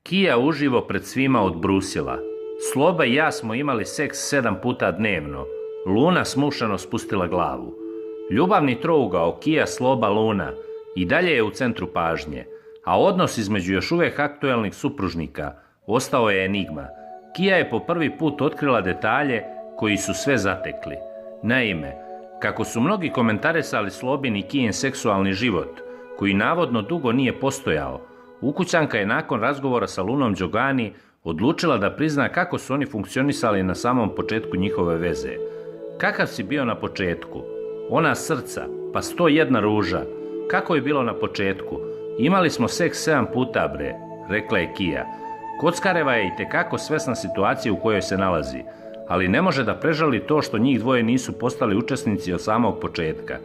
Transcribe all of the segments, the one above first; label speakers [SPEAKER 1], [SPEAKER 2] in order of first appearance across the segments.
[SPEAKER 1] Kija uživo pred svima odbrusila. Sloba i ja smo imali seks 7 puta dnevno. Luna smušano spustila glavu. Ljubavni trougao Kija, Sloba, Luna i dalje je u centru pažnje, a odnos između još uvijek aktuelnih supružnika ostao je enigma. Kija je po prvi put otkrila detalje koji su sve zatekli. Naime, kako su mnogi komentarisali Slobin i Kijin seksualni život, koji navodno dugo nije postojao, ukućanka je nakon razgovora sa Lunom Đogani odlučila da prizna kako su oni funkcionisali na samom početku njihove veze. Kakav si bio na početku? Ona srca, pa 101 ruža. Kako je bilo na početku? Imali smo seks 7 puta, bre, rekla je Kija. Kockareva je itekako svesna situacije u kojoj se nalazi, ali ne može da prežali to što njih dvoje nisu postali učesnici od samog početka,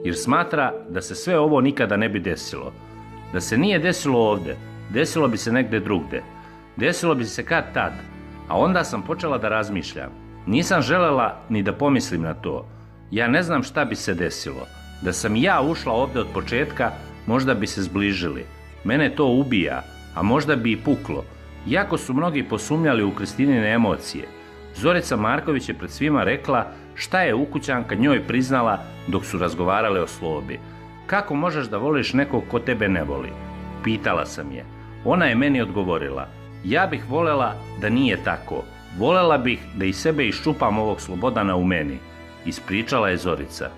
[SPEAKER 1] jer smatra da se sve ovo nikada ne bi desilo. Da se nije desilo ovde, desilo bi se negde drugde. Desilo bi se kad tad, a onda sam počela da razmišljam. Nisam želela ni da pomislim na to. Ja ne znam šta bi se desilo. Da sam ja ušla ovde od početka, možda bi se zbližili. Mene to ubija, a možda bi i puklo. Iako su mnogi posumnjali u Kristinine emocije, Zorica Marković je pred svima rekla šta je ukućanka njoj priznala dok su razgovarale o Slobi. Kako možeš da voliš nekog ko tebe ne voli? Pitala sam je. Ona je meni odgovorila. Ja bih volela da nije tako. Volela bih da iz sebe iščupam ovog Slobodana u meni. Ispričala je Zorica.